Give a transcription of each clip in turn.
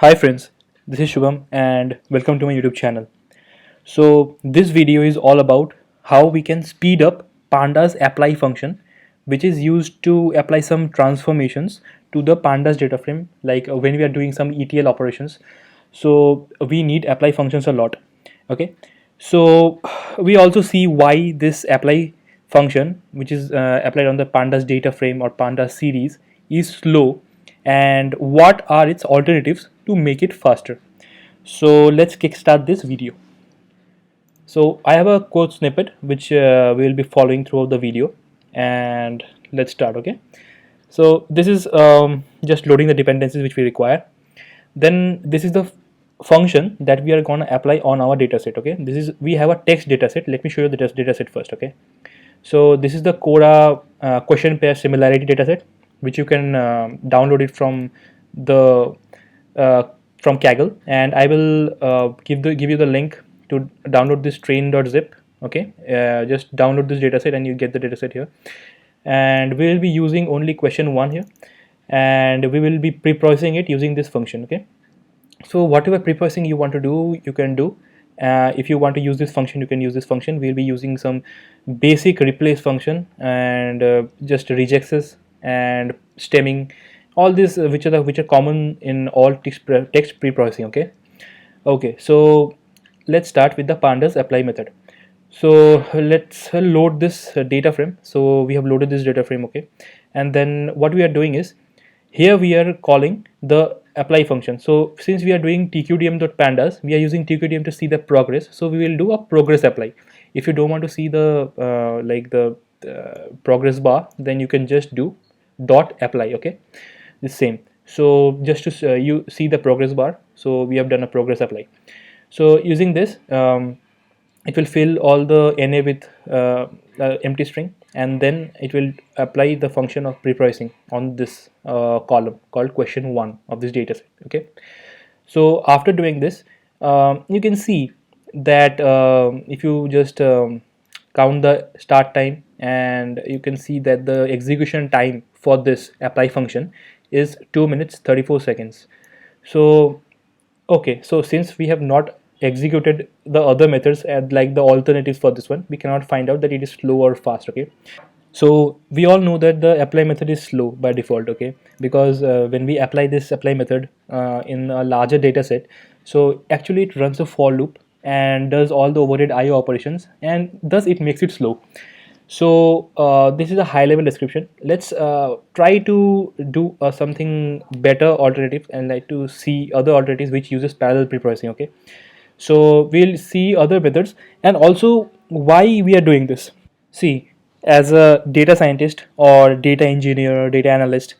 Hi friends, this is Shubham and welcome to my YouTube channel. So this video is all about how we can speed up Pandas apply function, which is used to apply some transformations to the Pandas data frame, like when we are doing some ETL operations. So we need apply functions a lot. Okay, so we also see why this apply function, which is applied on the Pandas data frame or Pandas series, is slow, and what are its alternatives to make it faster. So let's kickstart this video. So I have a code snippet which we will be following throughout the video, and let's start. Okay, so this is just loading the dependencies which we require. Then this is the function that we are going to apply on our dataset. Okay, this is, we have a text dataset. Let me show you the dataset first. Okay, so this is the Cora question pair similarity dataset, which you can download it the uh, from Kaggle, and I will give you the link to download this train.zip. Okay, just download this dataset and you get the dataset here, and we will be using only question one here, and we will be pre-processing it using this function. Okay, so whatever pre-processing you want to do, you can do. If you want to use this function, you can use this function. We'll be using some basic replace function and just rejects and stemming, all these which are common in all text pre-processing. Okay, so let's start with the pandas apply method. So let's load this data frame. So we have loaded this data frame. Okay, and then what we are doing is, here we are calling the apply function. So since we are doing tqdm.pandas, we are using tqdm to see the progress. So we will do a progress apply. If you don't want to see the progress bar, then you can just do dot apply. Okay, the same. So just to you see the progress bar, so we have done a progress apply. So using this, it will fill all the NA with empty string, and then it will apply the function of pre-processing on this column called question 1 of this dataset. Okay, so after doing this, you can see that if you just count the start time, and you can see that the execution time for this apply function is 2 minutes 34 seconds. So okay, so since we have not executed the other methods and like the alternatives for this one, we cannot find out that it is slow or fast. Okay, so we all know that the apply method is slow by default. Okay, because when we apply this apply method in a larger data set, so actually it runs a for loop and does all the overhead IO operations, and thus it makes it slow. So this is a high level description. Let's try to do something better alternative, and like to see other alternatives which uses parallel preprocessing. Okay, so we'll see other methods and also why we are doing this. See, as a data scientist or data engineer or data analyst,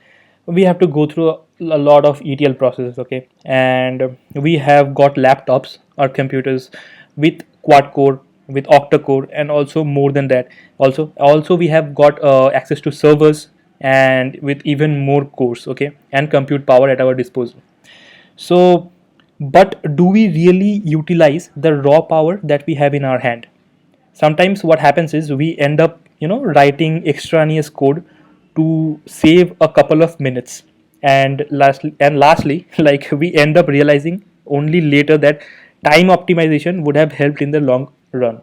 we have to go through a lot of ETL processes. Okay, and we have got laptops or computers with quad core, with octa core, and also more than that. Also we have got access to servers and with even more cores. Okay, and compute power at our disposal. So, but do we really utilize the raw power that we have in our hand? Sometimes what happens is we end up writing extraneous code to save a couple of minutes, and lastly like we end up realizing only later that time optimization would have helped in the long run.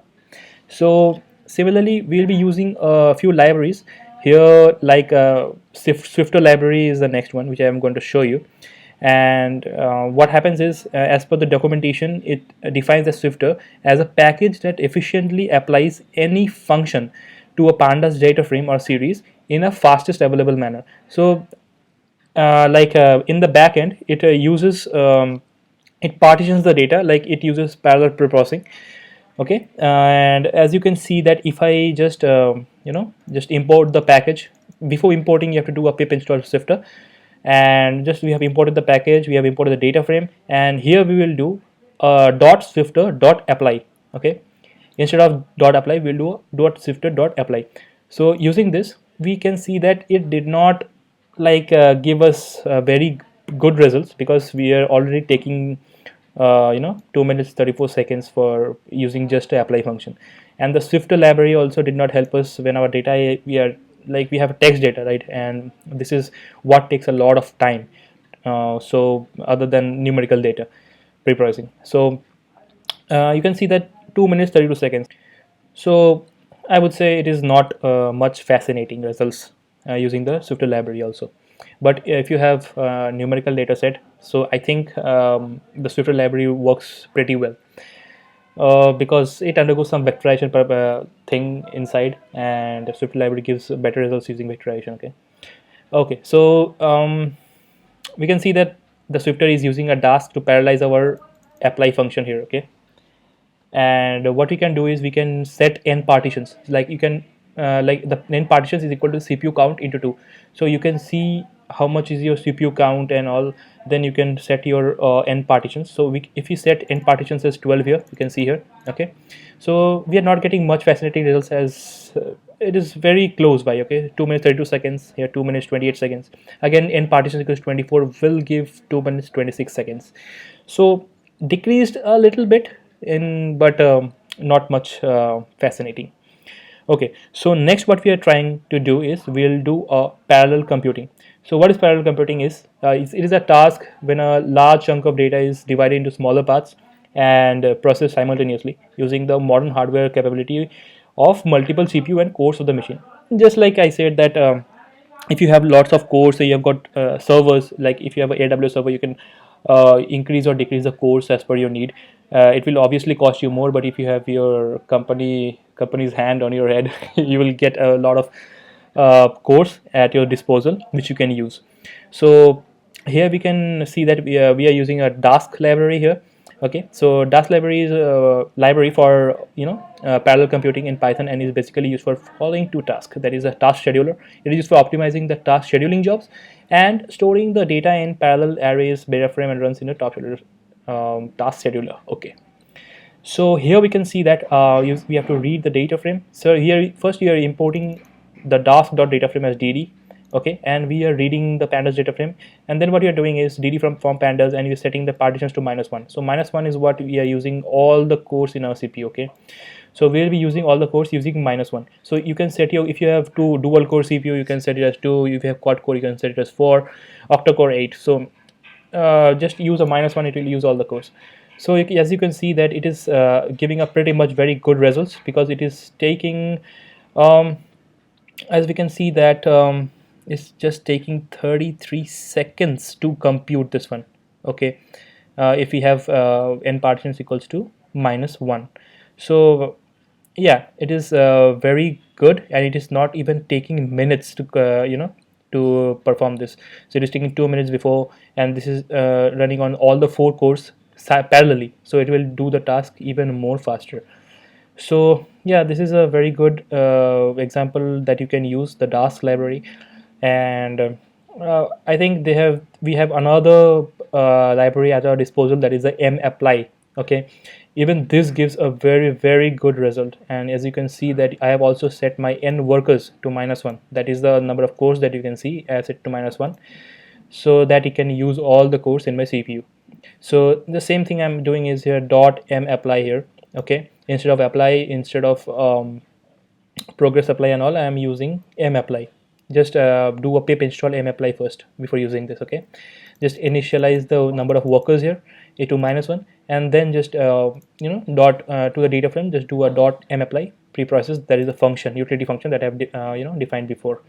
So similarly, we'll be using a few libraries here, like Swifter library is the next one which I am going to show you. And what happens is, as per the documentation, it defines a Swifter as a package that efficiently applies any function to a pandas data frame or series in a fastest available manner. So in the back end, it uses it partitions the data, like it uses parallel preprocessing. Okay, and as you can see that if I just just import the package, before importing you have to do a pip install Swifter, and just we have imported the package, we have imported the data frame, and here we will do dot swifter dot apply. Okay, instead of dot apply we'll do dot swifter dot apply. So using this, we can see that it did not give us very good results, because we are already taking 2 minutes 34 seconds for using just a apply function. And the swifter library also did not help us when our data, we have text data, right? And this is what takes a lot of time So other than numerical data pre-processing. So you can see that 2 minutes 32 seconds. So I would say it is not much fascinating results using the Swifter library also. But if you have numerical data set, so I think the Swifter library works pretty well because it undergoes some vectorization thing inside, and the Swifter library gives better results using vectorization. Okay, so we can see that the Swifter is using a Dask to parallelize our apply function here. Okay, and what we can do is we can set n partitions, like you can like the n partitions is equal to CPU count into 2, so you can see how much is your CPU count and all. Then you can set your n partitions. So if you set n partitions as 12 here, you can see here. Okay, so we are not getting much fascinating results as it is very close by. Okay, 2 minutes 32 seconds here, 2 minutes 28 seconds. Again, n partitions equals 24 will give 2 minutes 26 seconds. So decreased a little bit in, but not much fascinating. Okay, so next what we are trying to do is we'll do a parallel computing. So what is parallel computing is it is a task when a large chunk of data is divided into smaller parts and processed simultaneously using the modern hardware capability of multiple CPU and cores of the machine. Just like I said that if you have lots of cores, so you have got servers, like if you have an AWS server, you can increase or decrease the cores as per your need. It will obviously cost you more, but if you have your company's hand on your head, you will get a lot of cores at your disposal which you can use. So here we can see that we are using a Dask library here. Okay, so Dask library is a library for parallel computing in Python, and is basically used for following two tasks. That is a task scheduler. It is used for optimizing the task scheduling jobs and storing the data in parallel arrays, data frame, and runs in a top scheduler, task scheduler. Okay, so here we can see that we have to read the data frame. So here first we are importing the dask.data frame as dd. Okay, and we are reading the pandas data frame, and then what we are doing is dd from pandas, and we're setting the partitions to -1. So -1 is what we are using all the cores in our CPU. Okay, so we'll be using all the cores using -1. So you can set your, if you have two dual core CPU, you can set it as 2. If you have quad core, you can set it as 4, octa core 8. So just use a -1, it will use all the cores. So as you can see that it is giving a pretty much very good results, because it is taking as we can see that it's just taking 33 seconds to compute this one. Okay, if we have n partitions equals to -1. So yeah, it is very good, and it is not even taking minutes to to perform this. So it is taking 2 minutes before, and this is running on all the 4 cores parallelly, so it will do the task even more faster. So yeah, this is a very good example that you can use the Dask library. And I think we have another library at our disposal, that is the mapply. Okay, even this gives a very good result, and as you can see that I have also set my n workers to -1. That is the number of cores that you can see as set to -1, so that it can use all the cores in my CPU. So the same thing I'm doing is here .mapply here. Okay, instead of apply, instead of progress apply and all, I am using mapply. Just do a pip install mapply first before using this. Okay, just initialize the number of workers here to -1, and then just dot to the data frame, just do a .mapply preprocess. That is a function, utility function that I have defined before.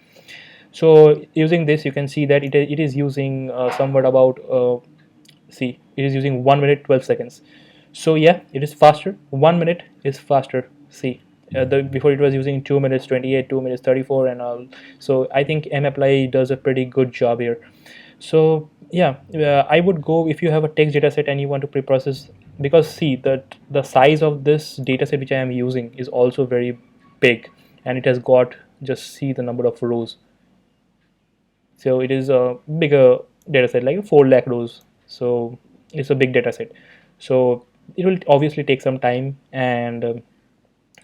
So using this, you can see that it is using somewhat about see, it is using 1 minute 12 seconds. So yeah, it is faster. 1 minute is faster. See, before it was using 2 minutes 28, 2 minutes 34 and all. So I think mapply does a pretty good job here. So yeah, I would go, if you have a text data set and you want to pre-process, because see that the size of this data set which I am using is also very big, and it has got, just see the number of rows. So it is a bigger data set, like 4 lakh rows. So it's a big data set. So it will obviously take some time, and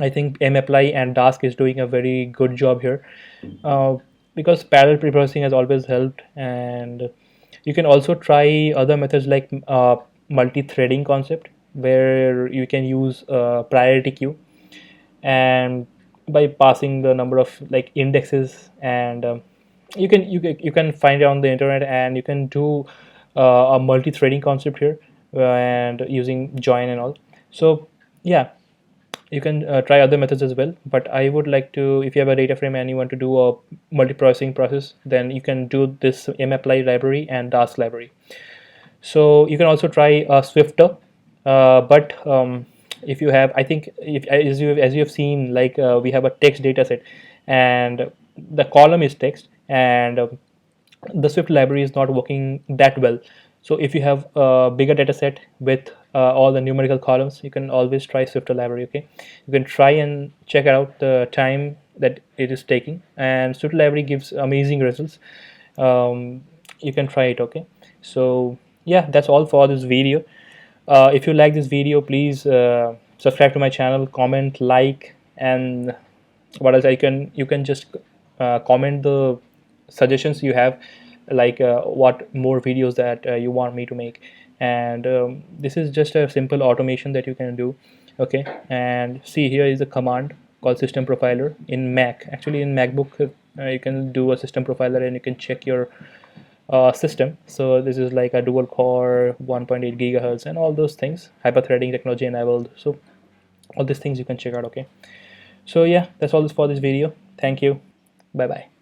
I think mapply and Dask is doing a very good job here, because parallel preprocessing has always helped. And you can also try other methods like multi-threading concept, where you can use priority queue, and by passing the number of like indexes, and you can find it on the internet, and you can do a multi-threading concept here, and using join and all. So yeah, you can try other methods as well, but I would like to, if you have a data frame and you want to do a multi-processing process, then you can do this mapply library and Dask library. So you can also try Swifter, but if you have, I think, if as you have seen, like we have a text data set, and the column is text, and the Swift library is not working that well. So if you have a bigger data set with all the numerical columns, you can always try Swift library. Okay, you can try and check out the time that it is taking, and Swift library gives amazing results. You can try it. Okay, so yeah, that's all for this video. If you like this video, please subscribe to my channel, comment, like, and what else? You can just comment the suggestions you have, like what more videos that you want me to make. And this is just a simple automation that you can do. Okay, and see, here is a command called system profiler in Mac. Actually, in MacBook, you can do a system profiler and you can check your system. So this is like a dual core 1.8 gigahertz and all those things, hyper-threading technology enabled. So all these things you can check out. Okay, so yeah, that's all for this video. Thank you. Bye bye.